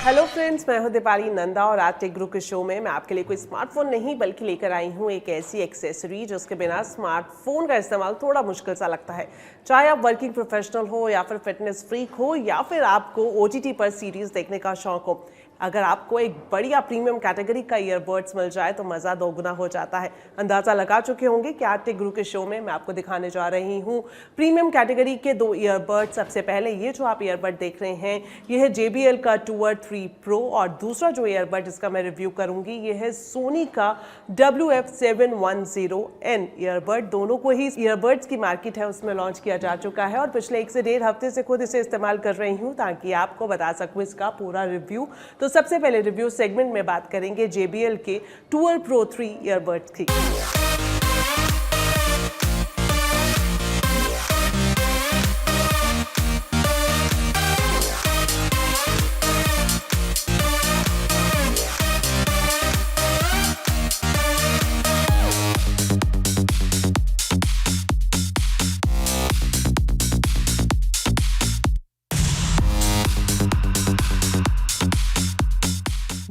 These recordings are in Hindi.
हेलो फ्रेंड्स, मैं हूं दीपाली नंदा और आज टेक गुरु के शो में मैं आपके लिए कोई स्मार्टफोन नहीं बल्कि लेकर आई हूं एक ऐसी एक्सेसरी जिसके बिना स्मार्टफोन का इस्तेमाल थोड़ा मुश्किल सा लगता है। चाहे आप वर्किंग प्रोफेशनल हो या फिर फिटनेस फ्रीक हो या फिर आपको ओटीटी पर सीरीज देखने का शौक हो, अगर आपको एक बढ़िया प्रीमियम कैटेगरी का ईयरबड्स मिल जाए तो मज़ा दोगुना हो जाता है। अंदाज़ा लगा चुके होंगे कि आज टेक गुरु के शो में मैं आपको दिखाने जा रही हूँ प्रीमियम कैटेगरी के दो ईयरबड्स। सबसे पहले ये जो आप ईयरबड देख रहे हैं ये है JBL का टूर 3 Pro और दूसरा जो ईयरबड जिसका मैं रिव्यू करूंगी ये है सोनी का WF710N ईयरबड। दोनों को ही ईयरबड्स की मार्केट है उसमें लॉन्च किया जा चुका है और पिछले 1 से 1.5 हफ्ते से खुद इसे इस्तेमाल कर रही हूँ ताकि आपको बता सकूँ इसका पूरा रिव्यू। तो सबसे पहले रिव्यू सेगमेंट में बात करेंगे JBL के टूर Pro 3 ईयरबड्स की।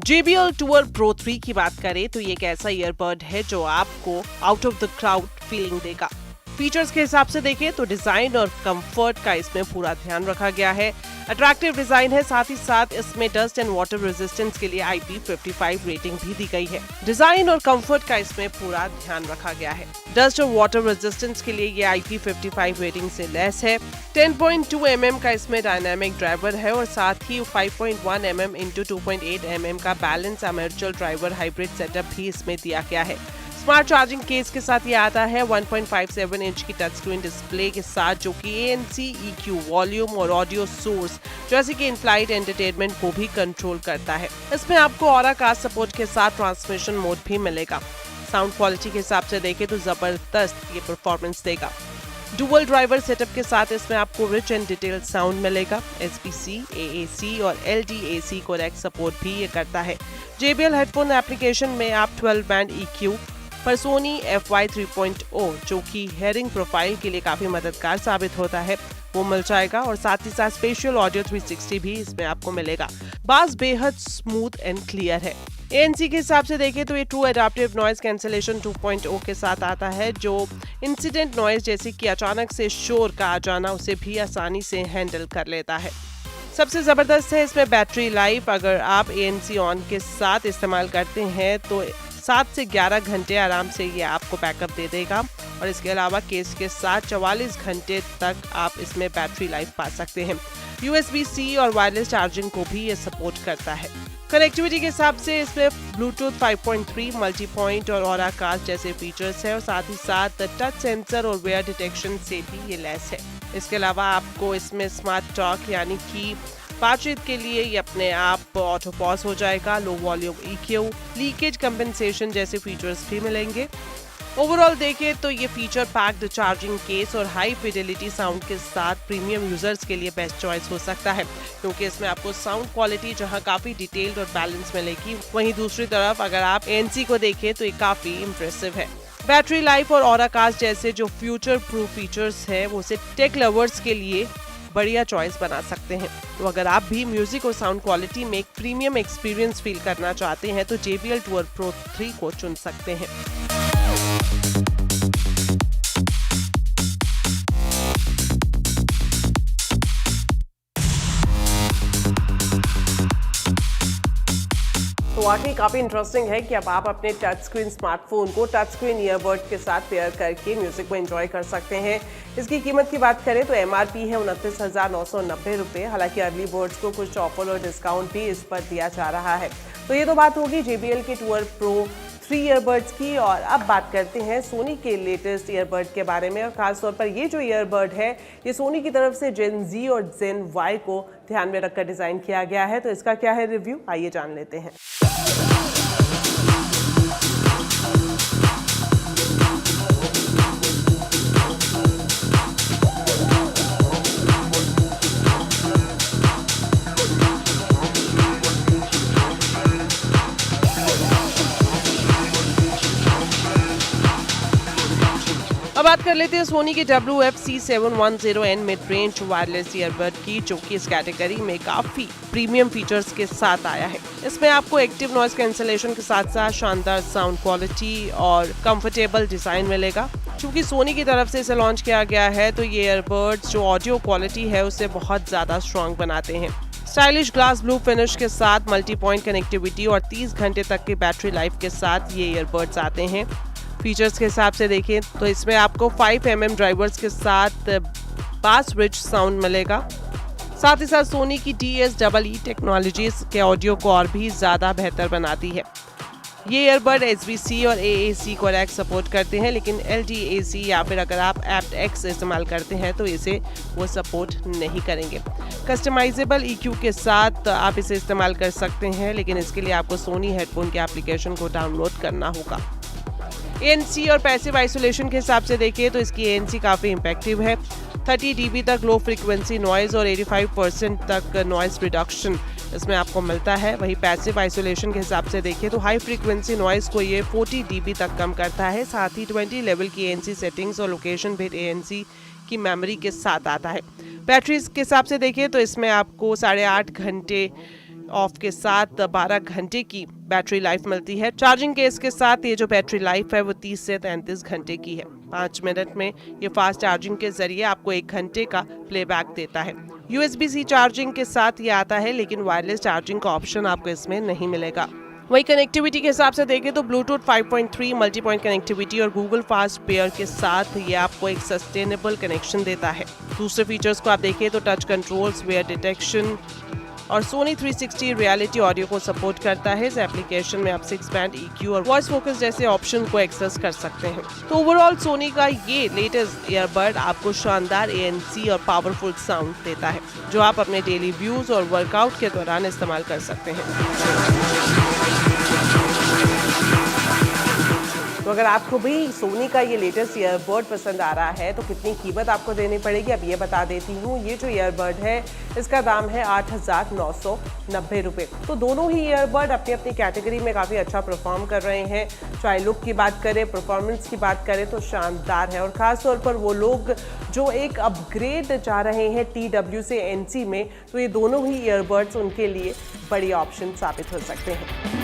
JBL टूर Pro 3 की बात करें तो ये एक ऐसा ईयरबड है जो आपको out of the crowd feeling देगा। फीचर्स के हिसाब से देखें तो डिजाइन और कंफर्ट का इसमें पूरा ध्यान रखा गया है। अट्रैक्टिव डिजाइन है, साथ ही साथ इसमें डस्ट एंड वाटर रेजिस्टेंस के लिए IP55 रेटिंग भी दी गई है। डिजाइन और कंफर्ट का इसमें पूरा ध्यान रखा गया है। डस्ट और वाटर रेजिस्टेंस के लिए ये IP55 रेटिंग से लेस है। 10.2 mm का इसमें डायनामिक ड्राइवर है और साथ ही 5.1 mm × 2.8 mm का balance armature driver hybrid setup भी इसमें दिया गया है। स्मार्ट चार्जिंग केस के साथ ये आता है 1.57 इंच की टच स्क्रीन डिस्प्ले के साथ जो कि ANC, EQ, वॉल्यूम और ऑडियो सोर्स जैसे कि इन फ्लाइट एंटरटेनमेंट को भी कंट्रोल करता है। इसमें आपको ऑरा कास्ट सपोर्ट के साथ ट्रांसमिशन मोड भी मिलेगा। साउंड क्वालिटी के हिसाब से देखें तो जबरदस्त ये परफॉर्मेंस देगा। डुअल ड्राइवर सेटअप के साथ इसमें आपको रिच एंड डिटेल्ड साउंड मिलेगा। SPC, AAC और LDAC कोडेक सपोर्ट भी ये करता है। JBL हेडफोन एप्लीकेशन में आप 12 बैंड EQ पर सोनी FY 3.0 जो कि हेयरिंग प्रोफाइल के लिए काफी मददगार साबित होता है वो मिल जाएगा और साथ ही साथ स्पेशियल ऑडियो 360 भी इसमें आपको मिलेगा। बास बेहद स्मूथ एंड क्लियर है। ANC के हिसाब से देखें तो ये ट्रू एडाप्टिव नॉइज कैंसिलेशन 2.0 के साथ आता है जो इंसिडेंट नॉइज जैसे कि अचानक से शोर का आ जाना उसे भी आसानी से हैंडल कर लेता है। सबसे ज़बरदस्त है इसमें बैटरी लाइफ। अगर आप ANC ऑन के साथ इस्तेमाल करते हैं तो 7 से 11 घंटे आराम से ये आपको बैकअप दे देगा और इसके अलावा केस के साथ 44 घंटे तक आप इसमें बैटरी लाइफ पा सकते हैं। USB-C और वायरलेस चार्जिंग को भी ये सपोर्ट करता है। कनेक्टिविटी के हिसाब से इसमें ब्लूटूथ 5.3, मल्टी पॉइंट और ऑरा कास्ट जैसे फीचर्स है और साथ ही साथ टच सेंसर और वेयर डिटेक्शन से भी ये लैस है। इसके अलावा आपको इसमें स्मार्ट टॉक यानी कि बातचीत के लिए ये अपने आप ऑटो पॉज हो जाएगा। Low volume EQ, leakage compensation जैसे फीचर्स भी मिलेंगे। ओवरऑल देखें तो ये फीचर पैक्ड चार्जिंग केस और हाई फिडेलिटी साउंड के साथ प्रीमियम यूजर्स के लिए बेस्ट चॉइस हो सकता है क्योंकि इसमें आपको साउंड क्वालिटी जहां काफी डिटेल्ड और बैलेंस मिलेगी, वहीं दूसरी तरफ अगर आप ANC को देखें तो ये काफी इम्प्रेसिव है। बैटरी लाइफ और ऑरा कास्ट जैसे जो फ्यूचर प्रूफ फीचर्स है वो उसे टेक लवर्स के लिए बढ़िया चॉइस बना सकते हैं। तो अगर आप भी म्यूजिक और साउंड क्वालिटी में एक प्रीमियम एक्सपीरियंस फील करना चाहते हैं तो JBL टूर Pro 3 को चुन सकते हैं। तो वाकई काफ़ी इंटरेस्टिंग है कि अब आप अपने टच स्क्रीन स्मार्टफोन को टच स्क्रीन ईयरबड के साथ पेयर करके म्यूजिक को एंजॉय कर सकते हैं। इसकी कीमत की बात करें तो MRP है 29,990 रुपये। हालांकि अर्ली बर्ड्स को कुछ ऑफर और डिस्काउंट भी इस पर दिया जा रहा है। तो ये तो बात होगी JBL के टूर Pro 3 ईयरबड्स की और अब बात करते हैं सोनी के लेटेस्ट ईयरबड के बारे में और खासतौर पर ये जो ईयरबड है ये सोनी की तरफ से Gen Z और Gen Y को ध्यान में रखकर डिज़ाइन किया गया है। तो इसका क्या है रिव्यू, आइए जान लेते हैं। बात कर लेते हैं सोनी के WF-C710N mid range wireless earbud की, जो कि इस कैटेगरी में काफी प्रीमियम फीचर्स के साथ आया है। इसमें आपको एक्टिव नॉइज कैंसलेशन के साथ साथ शानदार साउंड क्वालिटी और कंफर्टेबल डिजाइन मिलेगा। क्योंकि सोनी की तरफ से इसे लॉन्च किया गया है, तो ये ईयरबड्स जो ऑडियो क्वालिटी है उसे बहुत ज्यादा स्ट्रॉन्ग बनाते हैं। स्टाइलिश ग्लास ब्लू फिनिश के साथ मल्टी पॉइंट कनेक्टिविटी और 30 घंटे तक की बैटरी लाइफ के साथ ये ईयरबड्स आते हैं। फीचर्स के हिसाब से देखें तो इसमें आपको 5mm ड्राइवर्स के साथ बास रिच साउंड मिलेगा। साथ ही साथ सोनी की DSEE टेक्नोलॉजी के ऑडियो को और भी ज़्यादा बेहतर बनाती है। ये ईयरबड SBC और AAC कोडेक सपोर्ट करते हैं, लेकिन LDAC या फिर अगर आप aptX इस्तेमाल करते हैं तो इसे वो सपोर्ट नहीं करेंगे। कस्टमाइजेबल EQ के साथ आप इसे इस्तेमाल कर सकते हैं, लेकिन इसके लिए आपको सोनी हेडफोन के एप्लीकेशन को डाउनलोड करना होगा। ANC और पैसिव आइसोलेशन के हिसाब से देखिए तो इसकी ANC काफ़ी इम्पैक्टिव है। 30 dB तक लो फ्रीक्वेंसी नॉइज़ और 85% तक नॉइज़ रिडक्शन इसमें आपको मिलता है। वहीं पैसिव आइसोलेशन के हिसाब से देखिए तो हाई फ्रीक्वेंसी नॉइज़ को ये 40 dB तक कम करता है। साथ ही 20 लेवल की ANC सेटिंग्स और लोकेशन बेस्ड ANC की मेमोरी के साथ आता है। बैटरीज के हिसाब से देखिए तो इसमें आपको 8.5 घंटे ऑफ के साथ 12 घंटे की बैटरी लाइफ मिलती है। चार्जिंग केस के साथ ये जो बैटरी लाइफ है वो 30 से 33 घंटे की है। 5 मिनट में ये फास्ट चार्जिंग के जरिए आपको 1 घंटे का प्लेबैक देता है। USB-C चार्जिंग के साथ ये आता है, लेकिन वायरलेस चार्जिंग का ऑप्शन आपको इसमें नहीं मिलेगा। वही कनेक्टिविटी के हिसाब से देखें तो ब्लूटूथ 5.3 मल्टी पॉइंट कनेक्टिविटी और गूगल फास्ट पेयर के साथ ये आपको एक सस्टेनेबल कनेक्शन देता है। दूसरे फीचर्स को आप देखें तो टच कंट्रोल्स, वेयर डिटेक्शन और सोनी 360 रियलिटी ऑडियो को सपोर्ट करता है। इस एप्लीकेशन में आप 6 बैंड EQ और वॉइस फोकस जैसे ऑप्शन को एक्सेस कर सकते हैं। तो ओवरऑल सोनी का ये लेटेस्ट ईयरबड आपको शानदार ANC और पावरफुल साउंड देता है, जो आप अपने डेली व्यूज और वर्कआउट के दौरान इस्तेमाल कर सकते हैं। तो अगर आपको भी सोनी का ये लेटेस्ट ईयरबड पसंद आ रहा है तो कितनी कीमत आपको देनी पड़ेगी अब ये बता देती हूँ। ये जो ईयरबड है इसका दाम है 8,990 रुपये। तो दोनों ही ईयरबड अपनी अपनी कैटेगरी में काफ़ी अच्छा परफॉर्म कर रहे हैं। चाहे लुक की बात करें, परफॉर्मेंस की बात करें तो शानदार है। और ख़ास तौर पर वो लोग जो एक अपग्रेड चाह रहे हैं TW से NC में, तो ये दोनों ही ईयरबड्स उनके लिए बड़ी ऑप्शन साबित हो सकते हैं।